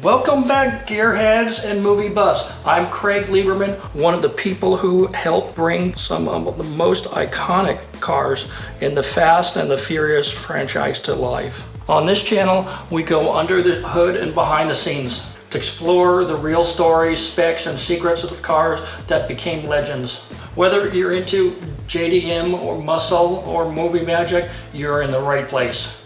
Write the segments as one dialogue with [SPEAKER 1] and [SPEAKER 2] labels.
[SPEAKER 1] Welcome back, gearheads and movie buffs. I'm Craig Lieberman, one of the people who helped bring some of the most iconic cars in the Fast and the Furious franchise to life. On this channel, we go under the hood and behind the scenes to explore the real stories, specs, and secrets of the cars that became legends. Whether you're into JDM or muscle or movie magic, you're in the right place.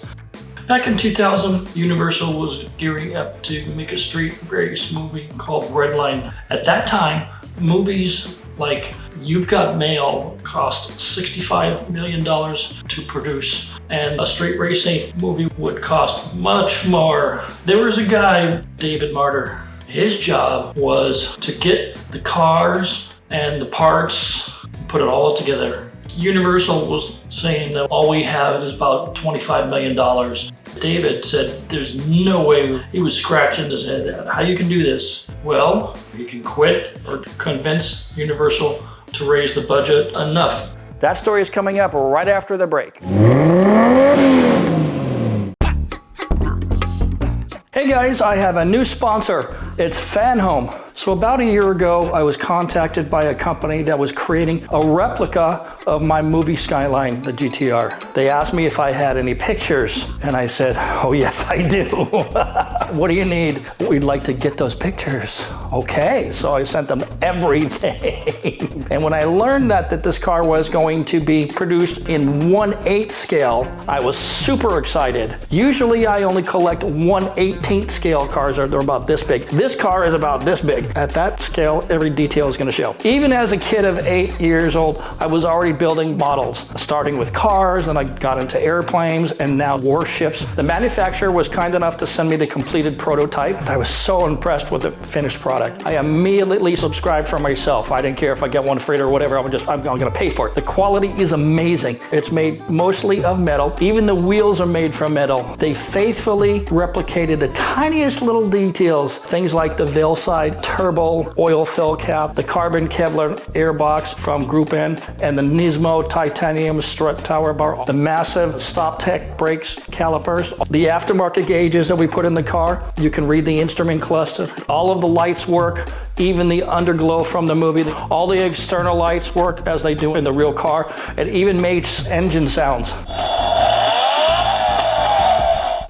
[SPEAKER 1] Back in 2000, Universal was gearing up to make a street race movie called Redline. At that time, movies like You've Got Mail cost $65 million to produce, and a street racing movie would cost much more. There was a guy, David Martyr. His job was to get the cars and the parts, put it all together. Universal was saying that all we have is about $25 million. David said there's no way. He was scratching his head. How you can do this? Well, you can quit or convince Universal to raise the budget enough. That story is coming up right after the break. Hey guys, I have a new sponsor. It's Fanhome. So about a year ago, I was contacted by a company that was creating a replica of my movie Skyline, the GTR. They asked me if I had any pictures, and I said, oh yes, I do. What do you need? We'd like to get those pictures. Okay, so I sent them everything. And when I learned that this car was going to be produced in 1/8 scale, I was super excited. Usually I only collect 1/18 scale cars, they're about this big. This car is about this big. At that scale, every detail is going to show. Even as a kid of 8 years old, I was already building models, starting with cars, and I got into airplanes, and now warships. The manufacturer was kind enough to send me the completed prototype. I was so impressed with the finished product. I immediately subscribed for myself. I didn't care if I get one free or whatever, I'm going to pay for it. The quality is amazing. It's made mostly of metal. Even the wheels are made from metal. They faithfully replicated the tiniest little details, things like the veil side turbo oil fill cap, the carbon Kevlar airbox from Group N, and the Nismo titanium strut tower bar, the massive StopTech brakes calipers, the aftermarket gauges that we put in the car. You can read the instrument cluster. All of the lights work, even the underglow from the movie. All the external lights work as they do in the real car. It even makes engine sounds.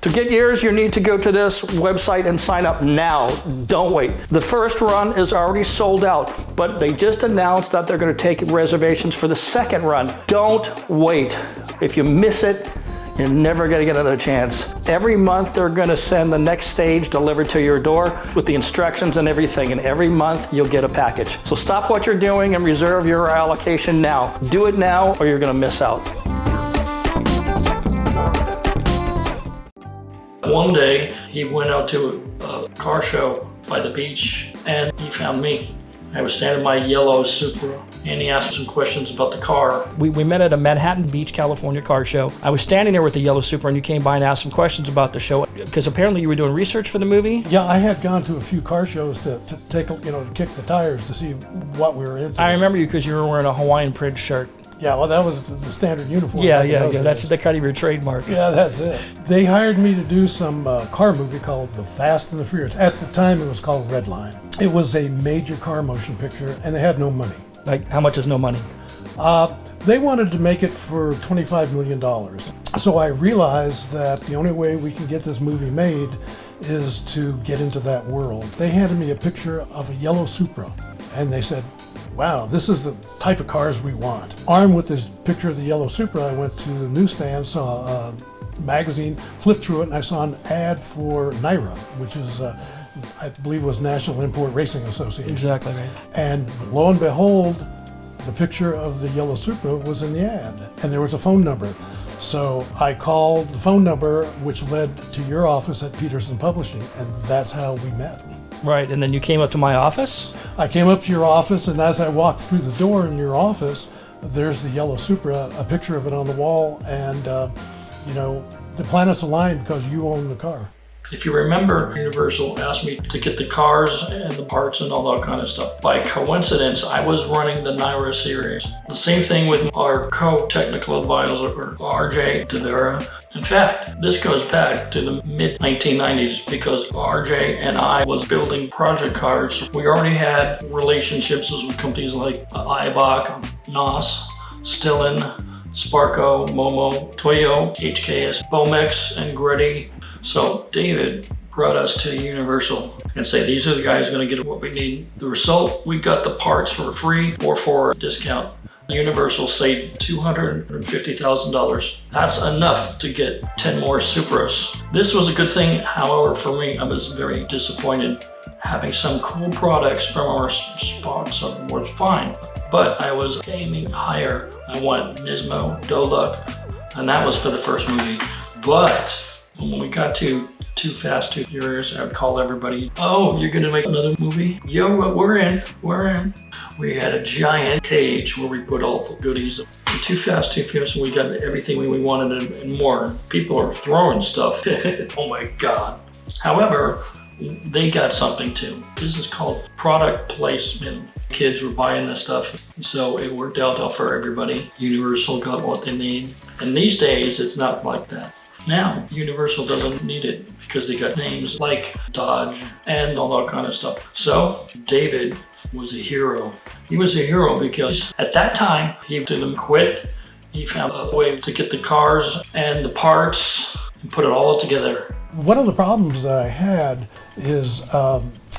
[SPEAKER 1] To get yours, you need to go to this website and sign up now. Don't wait. The first run is already sold out, but they just announced that they're going to take reservations for the second run. Don't wait. If you miss it, you're never going to get another chance. Every month, they're going to send the next stage delivered to your door with the instructions and everything, and every month you'll get a package. So stop what you're doing and reserve your allocation now. Do it now or you're going to miss out. One day, he went out to a car show by the beach, and he found me. I was standing in my yellow Supra, and he asked some questions about the car. We met at a Manhattan Beach, California car show. I was standing there with the yellow Supra, and you came by and asked some questions about the show, because apparently you were doing research for the movie?
[SPEAKER 2] Yeah, I had gone to a few car shows to take, to kick the tires to see what we were into.
[SPEAKER 1] I remember you because you were wearing a Hawaiian print shirt.
[SPEAKER 2] Yeah, well, that was the standard uniform.
[SPEAKER 1] Yeah. That's the kind of your trademark.
[SPEAKER 2] Yeah, that's it. They hired me to do some car movie called The Fast and the Furious. At the time, it was called Redline. It was a major car motion picture, and they had no money.
[SPEAKER 1] Like, how much is no money?
[SPEAKER 2] They wanted to make it for $25 million. So I realized that the only way we can get this movie made is to get into that world. They handed me a picture of a yellow Supra, and they said, wow, this is the type of cars we want. Armed with this picture of the yellow Supra, I went to the newsstand, saw a magazine, flipped through it, and I saw an ad for NYRA, which is, I believe, was National Import Racing Association.
[SPEAKER 1] Exactly right.
[SPEAKER 2] And lo and behold, the picture of the yellow Supra was in the ad, and there was a phone number. So I called the phone number, which led to your office at Peterson Publishing, and that's how we met.
[SPEAKER 1] Right, and then you came up to my office?
[SPEAKER 2] I came up to your office, and as I walked through the door in your office, there's the yellow Supra, a picture of it on the wall, and the planets aligned because you own the car.
[SPEAKER 1] If you remember, Universal asked me to get the cars and the parts and all that kind of stuff. By coincidence, I was running the Naira series. The same thing with our co-technical advisor, RJ Tavera. In fact, this goes back to the mid-1990s because RJ and I was building project cars. We already had relationships with companies like Ibach, NOS, Stillen, Sparco, Momo, Toyo, HKS, Bomex, and Gretty. So David brought us to Universal and say, these are the guys going to get what we need. The result, we got the parts for free or for a discount. Universal saved $250,000. That's enough to get 10 more Supras. This was a good thing. However, for me, I was very disappointed. Having some cool products from our sponsor was fine, but I was aiming higher. I want Nismo, Doluk, and that was for the first movie. But when we got to Too Fast, Too Furious, I would call everybody, oh, you're gonna make another movie? Yo, we're in. We had a giant cage where we put all the goodies. In Too Fast, Too Furious, we got everything we wanted and more. People are throwing stuff. Oh my God. However, they got something too. This is called product placement. Kids were buying this stuff, so it worked out for everybody. Universal got what they need. And these days, it's not like that. Now, Universal doesn't need it because they got names like Dodge and all that kind of stuff. So, David was a hero. He was a hero because at that time, he didn't quit. He found a way to get the cars and the parts and put it all together.
[SPEAKER 2] One of the problems that I had is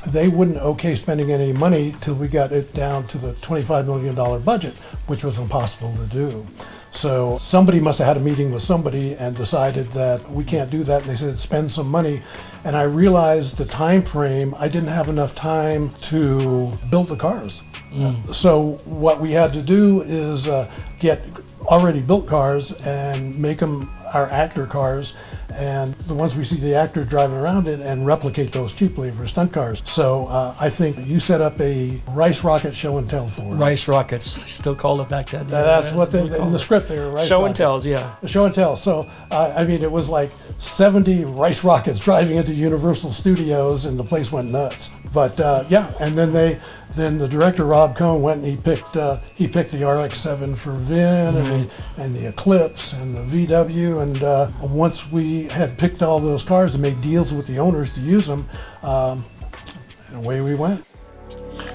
[SPEAKER 2] they wouldn't okay spending any money till we got it down to the $25 million budget, which was impossible to do. So somebody must have had a meeting with somebody and decided that we can't do that. And they said, spend some money. And I realized the time frame, I didn't have enough time to build the cars. So what we had to do is get already built cars and make them our actor cars, and the ones we see the actors driving around in, and replicate those cheaply for stunt cars. So I think you set up a Rice Rocket show and tell for us.
[SPEAKER 3] Rice Rockets, still called it back then.
[SPEAKER 2] That's what they, in the script they were Rice
[SPEAKER 3] Show
[SPEAKER 2] Rockets.
[SPEAKER 3] and tells, yeah.
[SPEAKER 2] Show and tell. So I mean, it was like 70 Rice Rockets driving into Universal Studios, and the place went nuts. But yeah, and then the director Rob Cohn went and he picked the RX-7 for Vin, and the Eclipse and the VW, and once we had picked all those cars and made deals with the owners to use them, and away we went.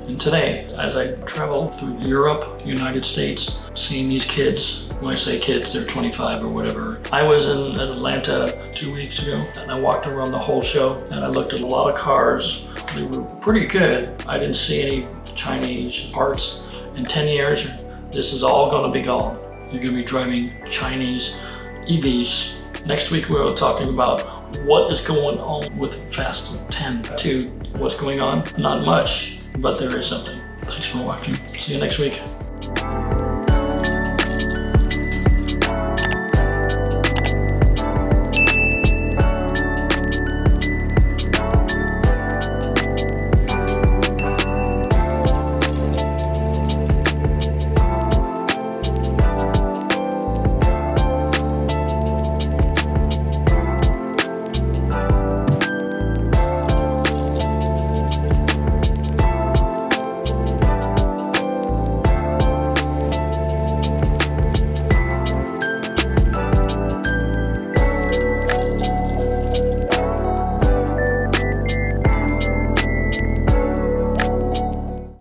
[SPEAKER 1] And today, as I travel through Europe, United States, seeing these kids, when I say kids, they're 25 or whatever. I was in Atlanta 2 weeks ago, and I walked around the whole show, and I looked at a lot of cars. They were pretty good. I didn't see any Chinese parts. In 10 years, this is all gonna be gone. You're gonna be driving Chinese EVs. Next week, we're talking about what is going on with Fast 10 to what's going on. Not much, but there is something. Thanks for watching. See you next week.